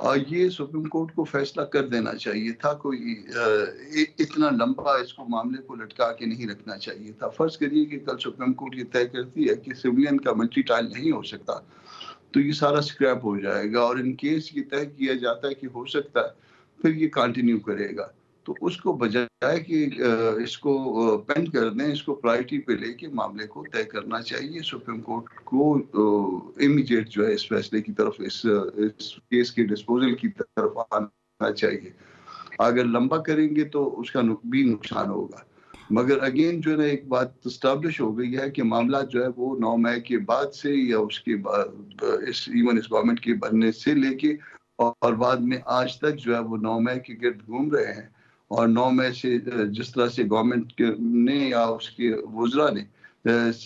اور یہ supreme court کو فیصلہ کر دینا چاہیے تھا، کوئی اتنا لمبا اس کو معاملے کو لٹکا کے نہیں رکھنا چاہیے تھا۔ فرض کریے کہ کل سپریم کورٹ یہ طے کرتی ہے کہ سویلین کا ملٹی ٹرائل نہیں ہو سکتا، تو یہ سارا اسکریپ ہو جائے گا، اور ان کیس یہ طے کیا جاتا ہے کہ ہو سکتا ہے، پھر یہ کنٹینیو کرے گا۔ تو اس کو بجائے کہ اس کو پینڈ کر دیں، اس کو پرائرٹی پہ لے کے معاملے کو طے کرنا چاہیے۔ سپریم کورٹ کو امیڈیٹ جو ہے اس فیصلے کی طرف، اس کیس کے ڈسپوزل کی طرف آنا چاہیے۔ اگر لمبا کریں گے تو اس کا بھی نقصان ہوگا۔ مگر اگین جو ہے نا ایک بات اسٹیبلش ہو گئی ہے کہ معاملہ جو ہے وہ 9 مئی کے بعد سے یا اس کے بعد ایون اس گورنمنٹ کے بننے سے لے کے اور بعد میں آج تک جو ہے وہ 9 مئی کے گرد گھوم رہے ہیں، اور 9 مئی سے جس طرح سے گورنمنٹ نے یا اس کے وزراء نے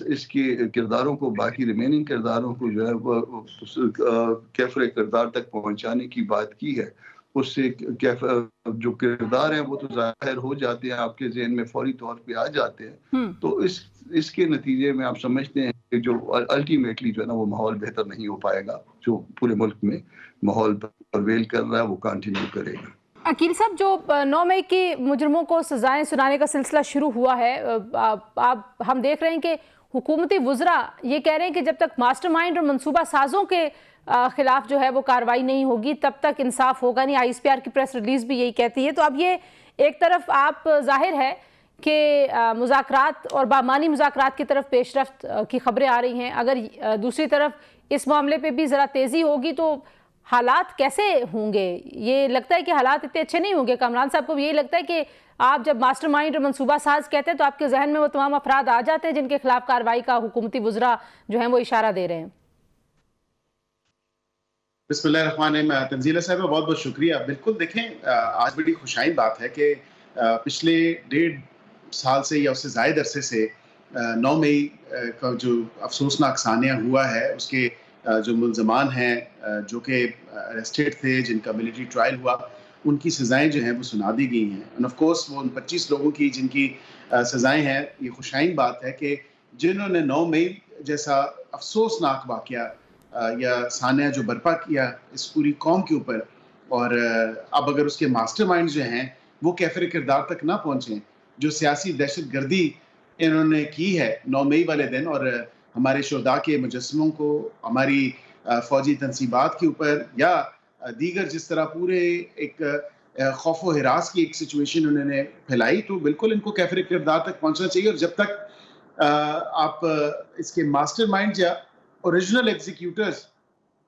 اس کے کرداروں کو، باقی ریمیننگ کرداروں کو جو ہے وہ کیفر کردار تک پہنچانے کی بات کی ہے، اس سے جو کردار ہیں وہ تو ظاہر ہو جاتے ہیں، آپ کے ذہن میں فوری طور پہ آ جاتے ہیں۔ تو اس کے نتیجے میں آپ سمجھتے ہیں کہ جو الٹیمیٹلی جو ہے نا وہ ماحول بہتر نہیں ہو پائے گا، جو پورے ملک میں ماحول پرویل کر رہا ہے وہ کنٹینیو کرے گا۔ عقیل صاحب، جو 9 مئی کی مجرموں کو سزائیں سنانے کا سلسلہ شروع ہوا ہے، ہم دیکھ رہے ہیں کہ حکومتی وزراء یہ کہہ رہے ہیں کہ جب تک ماسٹر مائنڈ اور منصوبہ سازوں کے خلاف جو ہے وہ کارروائی نہیں ہوگی تب تک انصاف ہوگا نہیں۔ ISPR کی پریس ریلیز بھی یہی کہتی ہے۔ تو اب یہ ایک طرف آپ ظاہر ہے کہ مذاکرات اور بامعنی مذاکرات کی طرف پیش رفت کی خبریں آ رہی ہیں، اگر دوسری طرف اس معاملے پہ بھی ذرا تیزی ہوگی تو حالات کیسے ہوں گے؟ یہ لگتا ہے کہ حالات اتنے اچھے نہیں ہوں گے۔ کامران صاحب کو بھی یہی لگتا ہے کہ آپ جب ماسٹر مائنڈ اور منصوبہ ساز کہتے ہیں تو آپ کے ذہن میں وہ تمام افراد آ جاتے ہیں جن کے خلاف کارروائی کا حکومتی وزراء جو ہیں وہ اشارہ دے رہے ہیں؟ بسم اللہ الرحمن الرحیم۔ تنزیلہ صاحب بہت بہت شکریہ۔ بالکل دیکھیں، آج بڑی خوشائن بات ہے کہ پچھلے 1.5 سال سے یا اس سے زائد عرصے سے 9 مئی کا جو افسوسناک سانحہ ہوا ہے، اس کے جو ملزمان ہیں جو کہ اریسٹڈ تھے، جن کا ملٹری ٹرائل ہوا، ان کی سزائیں جو ہیں وہ سنا دی گئی ہیں۔ اینڈ آف کورس وہ ان 25 لوگوں کی جن کی سزائیں ہیں، یہ خوشائن بات ہے کہ جنہوں نے 9 مئی جیسا افسوسناک واقعہ یا سانحہ جو برپا کیا اس پوری قوم کے اوپر، اور اب اگر اس کے ماسٹر مائنڈ جو ہیں وہ کیفر کردار تک نہ پہنچیں، جو سیاسی دہشت گردی انہوں نے کی ہے 9 مئی والے دن، اور ہمارے شہداء کے مجسموں کو، ہماری فوجی تنصیبات کے اوپر یا دیگر جس طرح پورے ایک خوف و ہراس کی ایک سچویشن انہوں نے پھیلائی، تو بالکل ان کو کیفر کردار تک پہنچنا چاہیے۔ اور جب تک آپ اس کے ماسٹر مائنڈ یا اوریجنل ایگزیکیوٹرز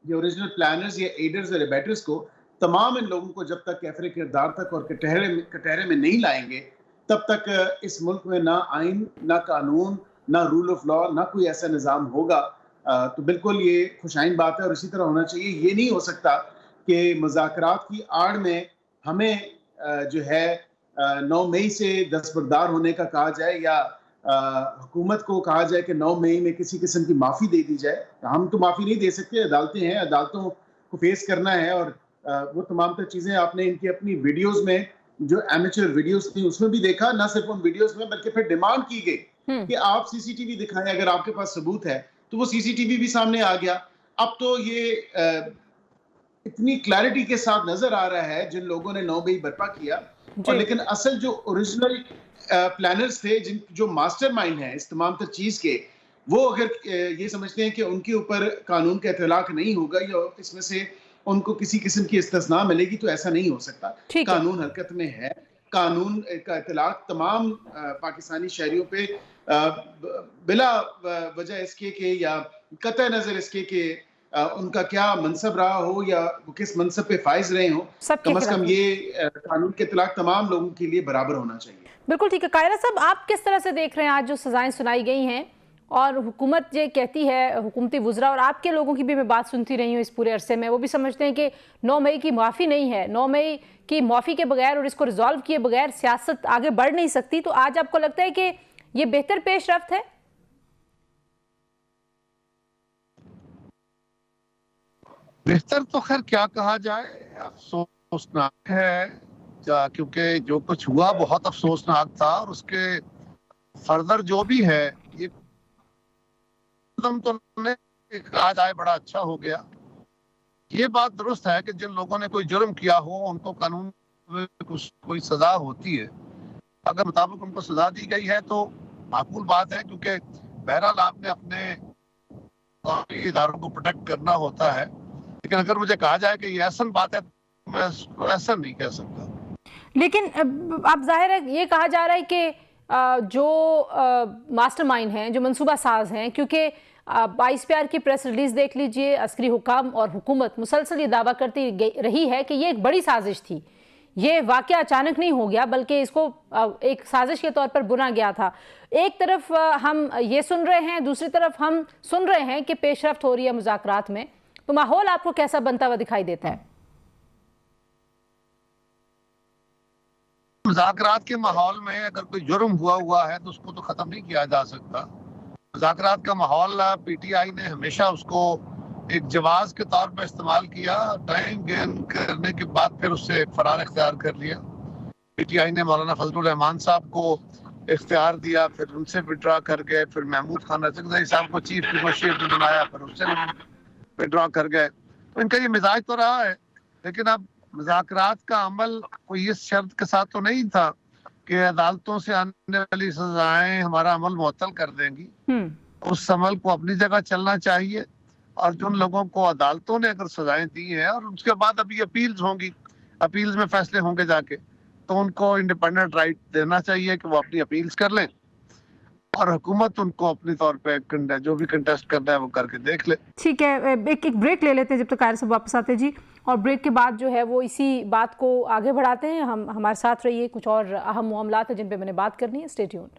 یا اوریجنل پلانرز یا ایڈرز اور ایبیٹرز کو، تمام ان لوگوں کو جب تک کیفر کردار تک اور کٹہرے میں نہیں لائیں گے، تب تک اس ملک میں نہ آئین، نہ قانون، نہ رول آف لا، نہ کوئی ایسا نظام ہوگا۔ تو بالکل یہ خوشائن بات ہے، اور اسی طرح ہونا چاہیے۔ یہ نہیں ہو سکتا کہ مذاکرات کی آڑ میں ہمیں جو ہے 9 مئی سے دستبردار ہونے کا کہا جائے، یا حکومت کو کہا جائے کہ 9 مئی میں کسی قسم کی معافی دے دی جائے۔ ہم تو معافی نہیں دے سکتے، عدالتیں ہیں، عدالتوں کو فیس کرنا ہے، اور وہ تمام تر چیزیں آپ نے ان کی اپنی ویڈیوز میں، جو ایمیچر ویڈیوز تھیں اس میں بھی دیکھا۔ نہ صرف ان ویڈیوز میں بلکہ پھر ڈیمانڈ کی گئی کہ آپ CCTV دکھائیں، اگر آپ کے پاس ثبوت ہے تو وہ CCTV بھی سامنے آ گیا۔ اب تو یہ اتنی کلیئرٹی کے ساتھ نظر آ رہا ہے جن لوگوں نے 9 مئی برپا کیا، اور لیکن اصل جو اوریجنل پلانرز تھے، جو ماسٹر مائنڈ ہیں اس تمام تر چیز کے، وہ اگر یہ سمجھتے ہیں کہ ان کے اوپر قانون کا اطلاق نہیں ہوگا یا اس میں سے ان کو کسی قسم کی استثناء ملے گی، تو ایسا نہیں ہو سکتا۔ قانون حرکت میں ہے، قانون کا اطلاق تمام پاکستانی شہریوں پہ بلا وجہ اس کے کہ یا قطع نظر اس کے کہ ان کا کیا منصب رہا ہو یا وہ کس منصب پہ فائز رہے ہوں، کم از کم یہ قانون کے اطلاق تمام لوگوں کے لیے برابر ہونا چاہیے۔ بالکل ٹھیک ہے۔ قاہرہ صاحب، آپ کس طرح سے دیکھ رہے ہیں آج جو سزائیں سنائی گئی ہیں، اور حکومت یہ کہتی ہے، حکومتی وزراء اور آپ کے لوگوں کی بھی میں بات سنتی رہی ہوں اس پورے عرصے میں، وہ بھی سمجھتے ہیں کہ 9 مئی کی معافی نہیں ہے، 9 مئی کی معافی کے بغیر اور اس کو ریزالو کیے بغیر سیاست آگے بڑھ نہیں سکتی۔ تو آج آپ کو لگتا ہے کہ یہ بہتر پیش رفت ہے؟ بہتر تو خیر کیا کہا جائے، افسوسناک ہے، کیونکہ جو کچھ ہوا بہت افسوسناک تھا، اور اس کے فردر جو بھی ہے یہ قدم تو آج آئے بڑا اچھا ہو گیا۔ یہ بات درست ہے کہ جن لوگوں نے کوئی جرم کیا ہو ان کو قانون میں کوئی سزا ہوتی ہے. اگر مطابق ان کو سزا دی گئی ہے تو معقول بات ہے, کیونکہ بہرحال آپ نے اپنے اداروں کو پروٹیکٹ کرنا ہوتا ہے. لیکن اگر مجھے کہا جائے کہ یہ احسن بات ہے, میں ایسا نہیں کہہ سکتا. لیکن اب ظاہر ہے یہ کہا جا رہا ہے کہ جو ماسٹر مائنڈ ہیں, جو منصوبہ ساز ہیں, کیونکہ 22 پیار کی پریس ریلیز دیکھ لیجئے, عسکری حکام اور حکومت مسلسل یہ دعویٰ کرتی رہی ہے کہ یہ ایک بڑی سازش تھی, یہ واقعہ اچانک نہیں ہو گیا بلکہ اس کو ایک سازش کے طور پر بنا گیا تھا. ایک طرف ہم یہ سن رہے ہیں, دوسری طرف ہم سن رہے ہیں کہ پیش رفت ہو رہی ہے مذاکرات میں, تو ماحول آپ کو کیسا بنتا ہوا دکھائی دیتا ہے؟ مذاکرات کے ماحول میں اگر کوئی جرم ہوا ہے تو اس کو تو ختم نہیں کیا جا سکتا. مذاکرات کا ماحول پی ٹی آئی نے ہمیشہ اس کو ایک جواز کے طور پر استعمال کیا, ٹائم گین کرنے کے بعد پھر اس سے فرار اختیار کر لیا. پی ٹی آئی نے مولانا فضل الرحمان صاحب کو اختیار دیا, پھر ان سے وڈرا کر گئے, پھر محمود خان رچکزئی صاحب کو چیف نیگوشیٹر بنایا, پھر اس سے وڈرا کر گئے. تو ان کا یہ مزاج تو رہا ہے. لیکن اب مذاکرات کا عمل کوئی اس شرط کے ساتھ تو نہیں تھا کہ عدالتوں سے آنے والی سزائیں ہمارا عمل معطل کر دیں گی. اس عمل کو اپنی جگہ چلنا چاہیے, اور جن لوگوں کو عدالتوں نے اگر سزائیں دی ہیں اور اس کے بعد ابھی اپیلز ہوں گی, اپیلز میں فیصلے ہوں گے جا کے, تو ان کو انڈیپینڈنٹ رائٹ دینا چاہیے کہ وہ اپنی اپیلز کر لیں, اور حکومت ان کو اپنی طور پہ جو بھی کنٹیسٹ کرنا ہے وہ کر کے دیکھ لے. ٹھیک ہے, ایک بریک لے لیتے ہیں جب تک قاہرہ صاحب واپس آتے جی, اور بریک کے بعد جو ہے وہ اسی بات کو آگے بڑھاتے ہیں. ہمارے ساتھ رہیے, کچھ اور اہم معاملات ہیں جن پہ میں نے بات کرنی ہے. Stay tuned.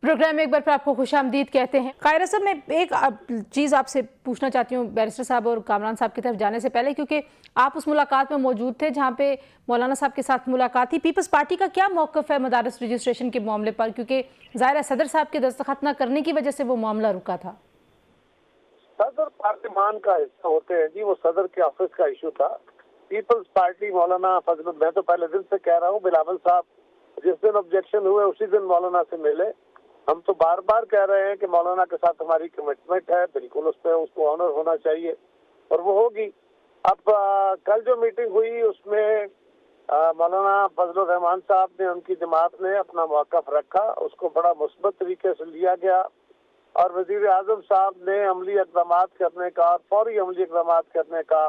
پروگرام میں ایک بار پھر آپ کو خوش آمدید کہتے ہیں. قاہرہ صاحب, میں ایک چیز آپ سے پوچھنا چاہتی ہوں بیرسٹر صاحب اور کامران صاحب کی طرف جانے سے پہلے, کیونکہ آپ اس ملاقات میں موجود تھے جہاں پہ مولانا صاحب کے ساتھ ملاقات تھی. پیپلز پارٹی کا کیا موقف ہے مدارس رجسٹریشن کے معاملے پر, کیونکہ ظاہر ہے صدر صاحب کے دستخط نہ کرنے کی وجہ سے وہ معاملہ رکا تھا؟ صدر پارلیمان کا حصہ ہوتے ہیں جی, وہ صدر کے آفس کا ایشو تھا. پیپلز پارٹی مولانا فضل, میں تو پہلے دن سے کہہ رہا ہوں, بلاول صاحب جس دن آبجیکشن ہوئے اسی دن مولانا سے ملے. ہم تو بار بار کہہ رہے ہیں کہ مولانا کے ساتھ ہماری کمٹمنٹ ہے, بالکل اس پہ اس کو آنر ہونا چاہیے اور وہ ہوگی. اب کل جو میٹنگ ہوئی اس میں مولانا فضل الرحمان صاحب نے, ان کی جماعت نے اپنا موقف رکھا, اس کو بڑا مثبت طریقے سے لیا گیا, اور وزیر اعظم صاحب نے عملی اقدامات کرنے کا اور فوری عملی اقدامات کرنے کا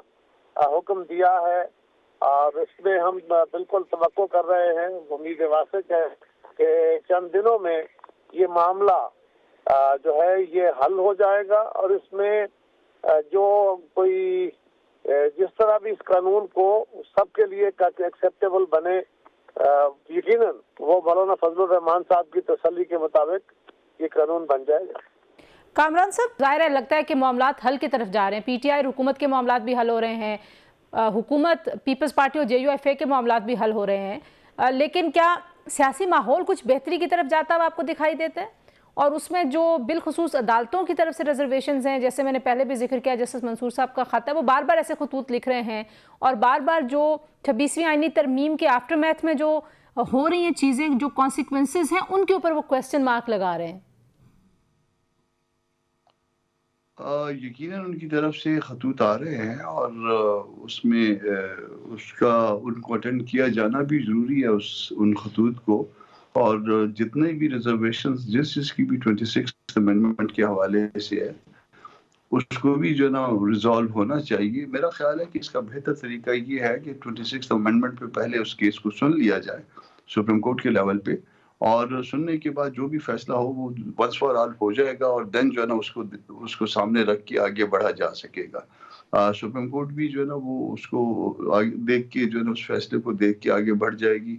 حکم دیا ہے. اور اس میں ہم بالکل توقع کر رہے ہیں, امید واثق ہے کہ چند دنوں میں یہ معاملہ جو ہے یہ حل ہو جائے گا, اور اس میں جو کوئی جس طرح بھی اس قانون کو سب کے لیے ایکسیپٹیبل بنے, یقیناً وہ مولانا فضل الرحمان صاحب کی تسلی کے مطابق یہ قانون بن جائے گا. کامران صاحب, ظاہر ہے لگتا ہے کہ معاملات حل کی طرف جا رہے ہیں. پی ٹی آئی حکومت کے معاملات بھی حل ہو رہے ہیں, حکومت پیپلز پارٹی اور جے یو ایف اے کے معاملات بھی حل ہو رہے ہیں, لیکن کیا سیاسی ماحول کچھ بہتری کی طرف جاتا ہوا آپ کو دکھائی دیتا ہے؟ اور اس میں جو بالخصوص عدالتوں کی طرف سے ریزرویشنز ہیں, جیسے میں نے پہلے بھی ذکر کیا, جسٹس منصور صاحب کا خط ہے, وہ بار بار ایسے خطوط لکھ رہے ہیں, اور بار بار جو 26ویں آئینی ترمیم کے آفٹر میتھ میں جو ہو رہی ہیں چیزیں, جو کانسیکوینسز ہیں, ان کے اوپر وہ کویسچن مارک لگا رہے ہیں. یقیناً ان کی طرف سے خطوط آ رہے ہیں, اور اس میں ان کو اٹینڈ کیا جانا بھی ضروری ہے, ان خطوط کو. اور جتنے بھی ریزرویشنز جس کی بھی 26 امینڈمنٹ کے حوالے سے ہے, اس کو بھی جو نا ریزالو ہونا چاہیے. میرا خیال ہے کہ اس کا بہتر طریقہ یہ ہے کہ 26 امینڈمنٹ پہ پہلے اس کیس کو سن لیا جائے سپریم کورٹ کے لیول پہ, اور سننے کے بعد جو بھی فیصلہ ہو وہ ونس فار آل ہو جائے گا, اور دین جو ہے نا اس کو سامنے رکھ کے آگے بڑھا جا سکے گا. سپریم کورٹ بھی جو ہے نا وہ اس کو دیکھ کے جو ہے نا اس فیصلے کو دیکھ کے آگے بڑھ جائے گی.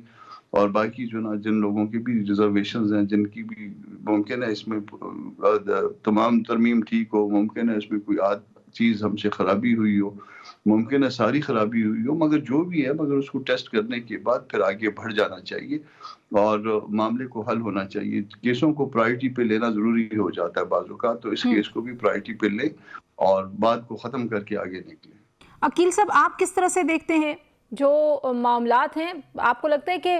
اور باقی جو نا جن لوگوں کی بھی ریزرویشنز ہیں, جن کی بھی ممکن ہے اس میں تمام ترمیم ٹھیک ہو, ممکن ہے اس میں کوئی چیز ہم سے خرابی ہوئی ہو, ممکن ہے ساری خرابی ہوئی ہو, مگر جو بھی ہے مگر اس کو ٹیسٹ کرنے کے بعد پھر آگے بڑھ جانا چاہیے اور معاملے کو حل ہونا چاہیے. کیسوں کو پرائرٹی پہ لینا ضروری ہو جاتا ہے بعض اوقات, تو اس کیس کو بھی پرائرٹی پہ لیں اور بات کو ختم کر کے آگے نکلیں. عقیل صاحب, آپ کس طرح سے دیکھتے ہیں جو معاملات ہیں؟ آپ کو لگتا ہے کہ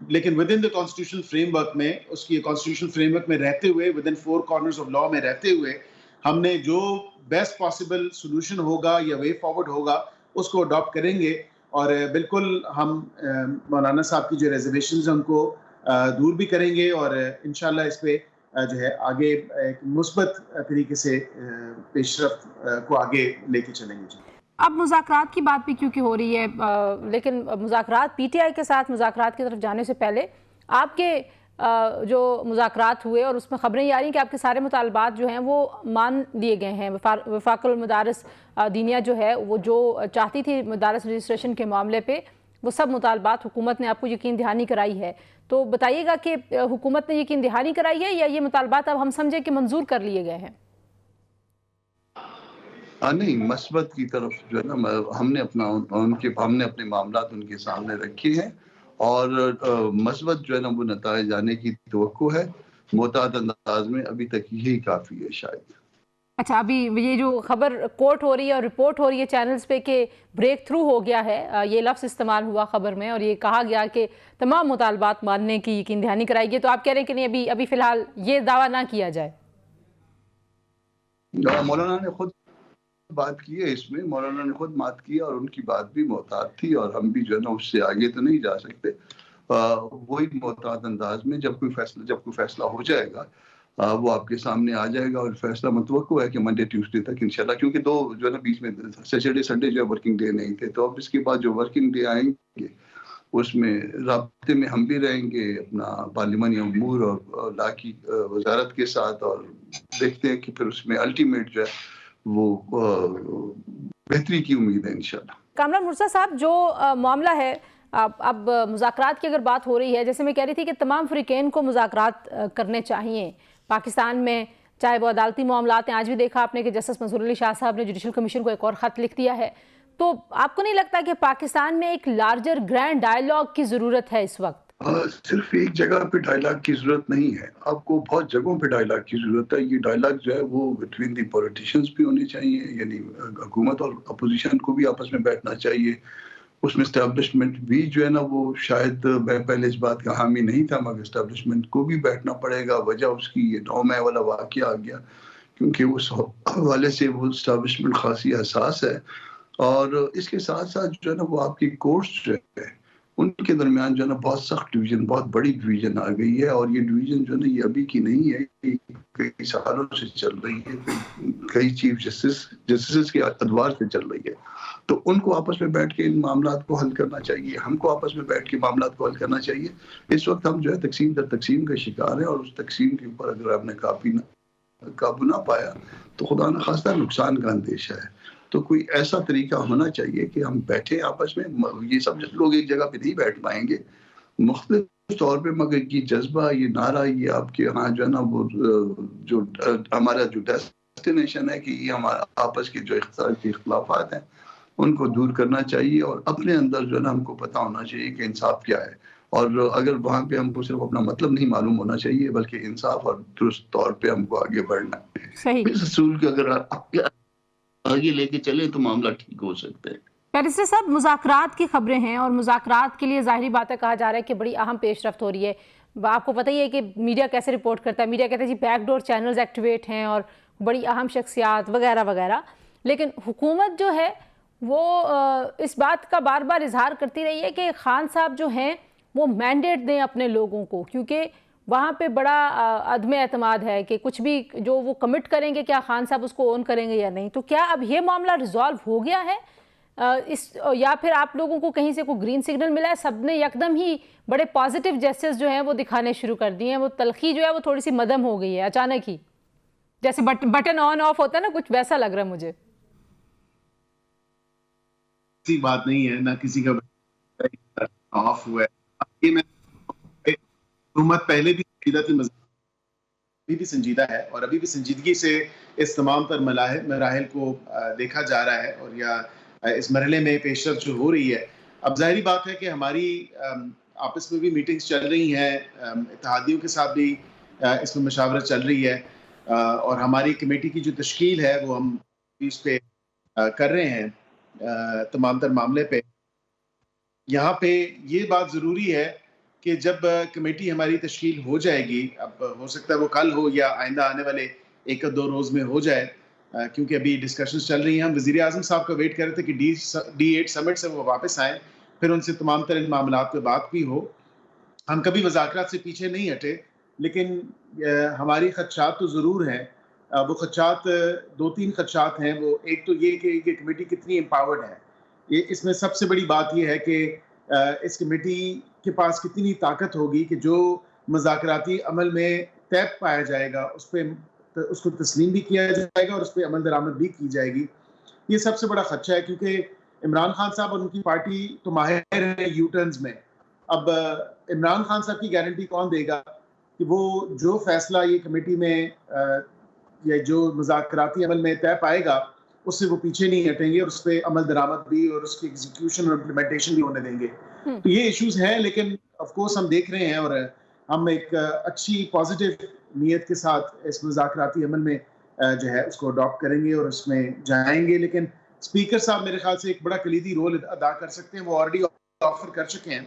لیکن with in the constitutional frame work میں, اس کی کانسٹیٹیوشنل فریم ورک میں رہتے ہوئے, with in 4 corners of law میں رہتے ہوئے, ہم نے جو بیسٹ پاسبل سولوشن ہوگا یا وے فارورڈ ہوگا اس کو اڈاپٹ کریں گے. اور بالکل ہم مولانا صاحب کی جو ریزرویشنز ہیں ان کو دور بھی کریں گے, اور انشاءاللہ اس پہ جو ہے آگے ایک مثبت طریقے سے پیش رفت کو آگے لے کے چلیں گے. اب مذاکرات کی بات بھی کیونکہ ہو رہی ہے, لیکن مذاکرات پی ٹی آئی کے ساتھ مذاکرات کی طرف جانے سے پہلے آپ کے جو مذاکرات ہوئے اور اس میں خبریں یہ آ رہی ہیں کہ آپ کے سارے مطالبات جو ہیں وہ مان لیے گئے ہیں. وفاق المدارس دینیہ جو ہے وہ جو چاہتی تھی مدارس رجسٹریشن کے معاملے پہ, وہ سب مطالبات حکومت نے آپ کو یقین دہانی کرائی ہے. تو بتائیے گا کہ حکومت نے یقین دہانی کرائی ہے یا یہ مطالبات اب ہم سمجھیں کہ منظور کر لیے گئے ہیں؟ نہیں, مثبت کی طرف جو ہے نا ہم نے اپنے معاملات ان کے سامنے رکھے ہیں, اور مثبت جو ہے نا وہ نتائج آنے کی توقع ہے. محتاط انداز میں ابھی تک یہی کافی ہے شاید. اچھا, ابھی یہ جو خبر کوٹ ہو رہی ہے اور رپورٹ ہو رہی ہے چینلز پہ کہ بریک تھرو ہو گیا ہے, یہ لفظ استعمال ہوا خبر میں اور یہ کہا گیا کہ تمام مطالبات ماننے کی یقین دہانی کرائی گئی, تو آپ کہہ رہے ہیں کہ نہیں ابھی فی الحال یہ دعویٰ نہ کیا جائے؟ مولانا نے خود بات کی ہے اس میں, مولانا نے خود بات کی اور ان کی بات بھی محتاط تھی, اور ہم بھی جو ہے نا اس سے آگے تو نہیں جا سکتے. وہی محتاط انداز میں جب کوئی فیصلہ ہو جائے گا وہ آپ کے سامنے آ جائے گا, اور فیصلہ متوقع ہے کہ منڈے ٹیوزڈے تک انشاءاللہ, کیونکہ دو جو ہے نا بیچ میں سیٹرڈے سنڈے جو ہے ورکنگ ڈے نہیں تھے, تو اب اس کے بعد جو ورکنگ ڈے آئیں گے اس میں رابطے میں ہم بھی رہیں گے اپنا پارلیمانی امور اور لا کی وزارت کے ساتھ, اور دیکھتے ہیں کہ پھر اس میں الٹیمیٹ جو ہے وہ بہتری کی امید ہے انشاءاللہ. کامران مرزا صاحب, جو معاملہ ہے اب مذاکرات کی اگر بات ہو رہی ہے, جیسے میں کہہ رہی تھی کہ تمام فریقین کو مذاکرات کرنے چاہیے پاکستان میں, چاہے وہ عدالتی معاملات ہیں. آج بھی دیکھا آپ نے کہ جسٹس منظور علی شاہ صاحب نے جوڈیشل کمیشن کو ایک اور خط لکھ دیا ہے. تو آپ کو نہیں لگتا کہ پاکستان میں ایک لارجر گرینڈ ڈائیلاگ کی ضرورت ہے اس وقت؟ صرف ایک جگہ پہ ڈائیلاگ کی ضرورت نہیں ہے, آپ کو بہت جگہوں پہ ڈائیلاگ کی ضرورت ہے. یہ ڈائیلاگ جو ہے وہ بٹوین دی پولیٹیشنز بھی ہونے چاہیے, یعنی حکومت اور اپوزیشن کو بھی آپس میں بیٹھنا چاہیے. اس میں اسٹیبلشمنٹ بھی جو ہے نا وہ شاید میں پہلے اس بات کا حامی نہیں تھا, مگر اسٹیبلشمنٹ کو بھی بیٹھنا پڑے گا. وجہ اس کی یہ 9 مئی والا واقعہ آ گیا, کیونکہ اس حوالے سے وہ اسٹیبلشمنٹ خاصی حساس ہے. اور اس کے ساتھ ساتھ جو ہے نا وہ آپ کی کورٹس جو ہے ان کے درمیان جو ہے نا بہت سخت ڈویژن, بہت بڑی ڈویژن آ گئی ہے. اور یہ ڈویژن جو ہے نا یہ ابھی کی نہیں ہے, یہ کئی سالوں سے چل رہی ہے, کئی چیف جسٹس کے ادوار سے چل رہی ہے. تو ان کو آپس میں بیٹھ کے ان معاملات کو حل کرنا چاہیے, ہم کو آپس میں بیٹھ کے معاملات کو حل کرنا چاہیے. اس وقت ہم جو ہے تقسیم در تقسیم کا شکار ہیں, اور اس تقسیم کے اوپر اگر آپ نے قابو نہ پایا تو خدا نخواستہ نقصان کا اندیشہ ہے. تو کوئی ایسا طریقہ ہونا چاہیے کہ ہم بیٹھیں آپس میں. یہ سب لوگ ایک جگہ پہ نہیں بیٹھ پائیں گے مختلف طور پہ, مگر یہ جذبہ, یہ نعرہ, یہ آپ کے یہاں جو ہے نا وہ جو ہمارا جو ڈیسٹینیشن ہے کہ یہ ہمارا آپس کے جو اختلافات ہیں ان کو دور کرنا چاہیے, اور اپنے اندر جو ہے نا ہم کو پتہ ہونا چاہیے کہ انصاف کیا ہے. اور اگر وہاں پہ ہم کو صرف اپنا مطلب نہیں معلوم ہونا چاہیے بلکہ انصاف اور درست طور پہ ہم کو آگے بڑھنا ہے. صحیح, اس اصول کے اگر آگے لے کے چلیں تو معاملہ ٹھیک ہو سکتا ہے. پیرسٹر صاحب, مذاکرات کی خبریں ہیں اور مذاکرات کے لیے ظاہری بات ہے کہا جا رہا ہے کہ بڑی اہم پیش رفت ہو رہی ہے. آپ کو پتہ ہی ہے کہ میڈیا کیسے رپورٹ کرتا ہے, میڈیا کہتا ہے جی بیک ڈور چینلز ایکٹیویٹ ہیں اور بڑی اہم شخصیات وغیرہ وغیرہ. لیکن حکومت جو ہے وہ اس بات کا بار بار اظہار کرتی رہی ہے کہ خان صاحب جو ہیں وہ مینڈیٹ دیں اپنے لوگوں کو, کیونکہ وہاں پہ بڑا عدم اعتماد ہے کہ کچھ بھی جو وہ کمٹ کریں گے کیا خان صاحب اس کو اون کریں گے یا نہیں. تو کیا اب یہ معاملہ ریزالو ہو گیا ہے یا پھر آپ لوگوں کو کہیں سے کوئی گرین سگنل ملا ہے؟ سب نے یکدم ہی بڑے پازیٹیو جیسچرز جو ہیں وہ دکھانے شروع کر دیے ہیں, وہ تلخی جو ہے وہ تھوڑی سی مدھم ہو گئی ہے اچانک ہی, جیسے بٹن آن آف ہوتا ہے نا, کچھ ویسا لگ رہا ہے مجھے. کسی بات نہیں ہے, نہ کسی کا آف ہوا ہے. حکومت پہلے بھی سنجیدہ تھی, ابھی بھی سنجیدہ ہے, اور ابھی بھی سنجیدگی سے اس تمام تر مراحل کو دیکھا جا رہا ہے, اور یا اس مرحلے میں پیش رفت جو ہو رہی ہے. اب ظاہری بات ہے کہ ہماری آپس میں بھی میٹنگز چل رہی ہیں, اتحادیوں کے ساتھ بھی اس میں مشاورت چل رہی ہے, اور ہماری کمیٹی کی جو تشکیل ہے وہ ہم اس پہ کر رہے ہیں تمام تر معاملے پہ. یہاں پہ یہ بات ضروری ہے کہ جب کمیٹی ہماری تشکیل ہو جائے گی، اب ہو سکتا ہے وہ کل ہو یا آئندہ آنے والے 1-2 روز میں ہو جائے، کیونکہ ابھی ڈسکشنز چل رہی ہیں. ہم وزیر اعظم صاحب کا ویٹ کر رہے تھے کہ D8 سمٹ سے وہ واپس آئیں، پھر ان سے تمام تر ان معاملات پہ بات بھی ہو. ہم کبھی مذاکرات سے پیچھے نہیں ہٹے، لیکن ہماری خدشات تو ضرور ہیں. وہ خدشات 2-3 خدشات ہیں. وہ ایک تو یہ کہ یہ کمیٹی کتنی امپاورڈ ہے. اس میں سب سے بڑی بات یہ ہے کہ اس کمیٹی کے پاس کتنی طاقت ہوگی کہ جو مذاکراتی عمل میں طے پایا جائے گا اس کو تسلیم بھی کیا جائے گا اور اس پہ عمل درآمد بھی کی جائے گی. یہ سب سے بڑا خدشہ ہے، کیونکہ عمران خان صاحب اور ان کی پارٹی تو ماہر ہیں یو ٹرنز میں. اب عمران خان صاحب کی گارنٹی کون دے گا کہ وہ جو فیصلہ یہ کمیٹی میں یا جو مذاکراتی عمل میں طے پائے گا اس سے وہ پیچھے نہیں ہٹیں گے اور اس پہ عمل درآمد بھی اور اس کی ایگزیکیوشن اور امپلیمنٹیشن بھی ہونے دیں گے. تو یہ ایشوز ہیں، لیکن آف کورس ہم دیکھ رہے ہیں اور ہم ایک اچھی پازیٹیو نیت کے ساتھ اس مذاکراتی عمل میں جو ہے اس کو اڈاپٹ کریں گے اور اس میں جائیں گے. لیکن اسپیکر صاحب میرے خیال سے ایک بڑا کلیدی رول ادا کر سکتے ہیں. وہ آلریڈی آفر کر چکے ہیں.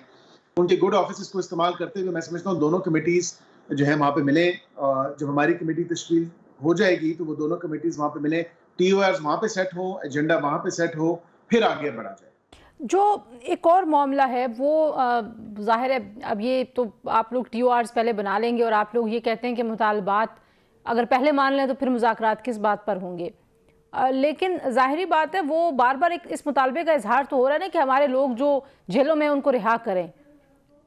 ان کے گڈ آفیسز کو استعمال کرتے ہوئے میں سمجھتا ہوں دونوں کمیٹیز جو ہیں وہاں پہ ملیں. جب ہماری کمیٹی تشکیل ہو جائے گی تو وہ دونوں کمیٹیز وہاں پہ ملیں، TORs وہاں پہ سیٹ ہو، ایجنڈا وہاں پہ سیٹ ہو، پھر آگے بڑھا جائے. جو ایک اور معاملہ ہے وہ ظاہر ہے اب یہ تو آپ لوگ TORs پہلے بنا لیں گے اور آپ لوگ یہ کہتے ہیں کہ مطالبات اگر پہلے مان لیں تو پھر مذاکرات کس بات پر ہوں گے. لیکن ظاہری بات ہے وہ بار بار اس مطالبے کا اظہار تو ہو رہا ہے نا کہ ہمارے لوگ جو جیلوں میں ان کو رہا کریں.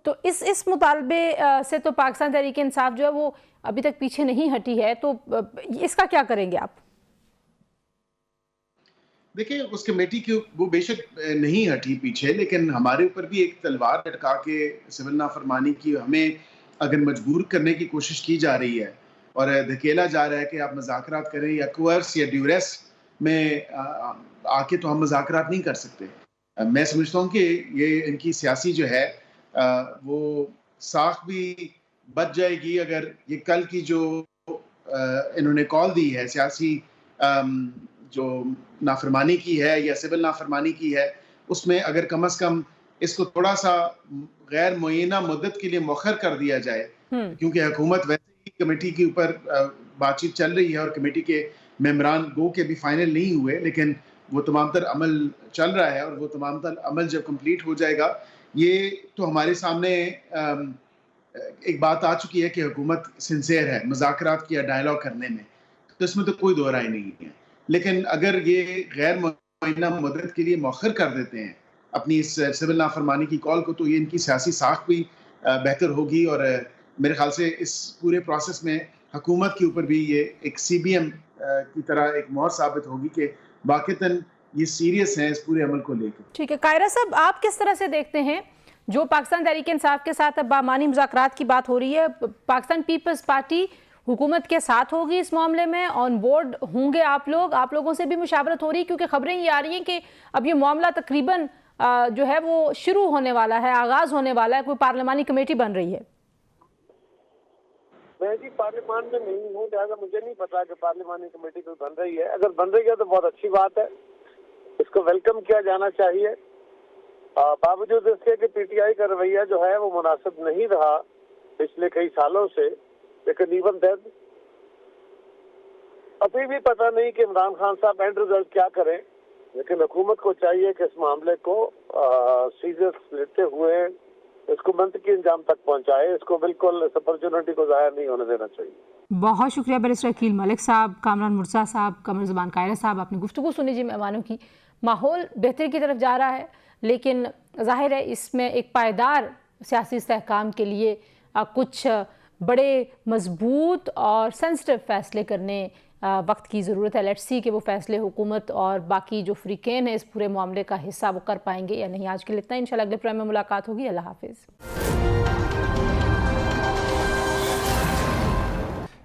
تو اس مطالبے سے تو پاکستان تحریک انصاف جو ہے وہ ابھی تک پیچھے نہیں ہٹی ہے. تو اس کا کیا کریں گے آپ؟ دیکھیں اس کمیٹی کی وہ بے شک نہیں ہٹی پیچھے، لیکن ہمارے اوپر بھی ایک تلوار لٹکا کے سول نافرمانی کی ہمیں اگر مجبور کرنے کی کوشش کی جا رہی ہے اور دھکیلا جا رہا ہے کہ آپ مذاکرات کریں یا کوئرس یا ڈیوریس میں آ کے، تو ہم مذاکرات نہیں کر سکتے. میں سمجھتا ہوں کہ یہ ان کی سیاسی جو ہے وہ ساکھ بھی بچ جائے گی اگر یہ کل کی جو انہوں نے کال دی ہے سیاسی جو نافرمانی کی ہے یا سول نافرمانی کی ہے، اس میں اگر کم از کم اس کو تھوڑا سا غیر معینہ مدت کے لیے مؤخر کر دیا جائے، کیونکہ حکومت ویسے ہی کمیٹی کے اوپر بات چیت چل رہی ہے اور کمیٹی کے ممبران گو کے بھی فائنل نہیں ہوئے، لیکن وہ تمام تر عمل چل رہا ہے اور وہ تمام تر عمل جب کمپلیٹ ہو جائے گا، یہ تو ہمارے سامنے ایک بات آ چکی ہے کہ حکومت سنسیئر ہے مذاکرات کی یا ڈائلاگ کرنے میں، تو اس میں تو کوئی دو رائے نہیں ہے. لیکن اگر یہ غیر معینہ مدت کے لیے مؤخر کر دیتے ہیں اپنی اس سول نافرمانی کی کال کو، تو یہ ان کی سیاسی ساکھ بھی بہتر ہوگی اور میرے خیال سے اس پورے پروسیس میں حکومت کے اوپر بھی یہ ایک CBM کی طرح ایک مہر ثابت ہوگی کہ واقعتاً یہ سیریس ہیں اس پورے عمل کو لے کے. ٹھیک ہے قاہرہ صاحب، آپ کس طرح سے دیکھتے ہیں جو پاکستان تحریک انصاف کے ساتھ اب بامانی مذاکرات کی بات ہو رہی ہے، پاکستان پیپلز پارٹی حکومت کے ساتھ ہوگی اس معاملے میں، آن بورڈ ہوں گے آپ لوگوں سے بھی مشاورت ہو رہی ہے؟ کیونکہ خبریں یہ آ رہی ہیں کہ اب یہ معاملہ تقریباً جو ہے وہ شروع ہونے والا ہے، آغاز ہونے والا ہے، کوئی پارلیمانی کمیٹی بن رہی ہے. میں جی پارلیمان میں نہیں ہوں، لہٰذا مجھے نہیں پتا کہ پارلیمانی کمیٹی کوئی بن رہی ہے. اگر بن رہی ہے تو بہت اچھی بات ہے، اس کو ویلکم کیا جانا چاہیے. باوجود اس کے کہ PTI کا رویہ جو ہے وہ مناسب نہیں رہا پچھلے کئی سالوں سے، لیکن ایون دین ابھی بھی پتہ نہیں کہ عمران خان صاحب اینڈ رزلٹ کیا کریں. لیکن حکومت کو چاہیے کہ اس معاملے کو سیریس لیتے ہوئے اس کو منطقی انجام تک پہنچائے. اس کو بالکل اس اپرچونٹی کو ضائع نہیں ہونے دینا چاہیے. بہت شکریہ بیرسٹر عقیل ملک صاحب، کامران مرزا صاحب، قمر زمان قاہرہ صاحب، آپ نے گفتگو سنی جی مہمانوں کی. ماحول بہتری کی طرف جا رہا ہے، لیکن ظاہر ہے اس میں ایک پائیدار سیاسی استحکام کے لیے کچھ بڑے مضبوط اور سینسٹیو فیصلے کرنے وقت کی ضرورت ہے. لیٹس سی کہ وہ فیصلے حکومت اور باقی جو فریقین ہیں اس پورے معاملے کا حصہ وہ کر پائیں گے یا نہیں. آج کے لیے اتنا، انشاءاللہ اگلے پروگرام میں ملاقات ہوگی. اللہ حافظ.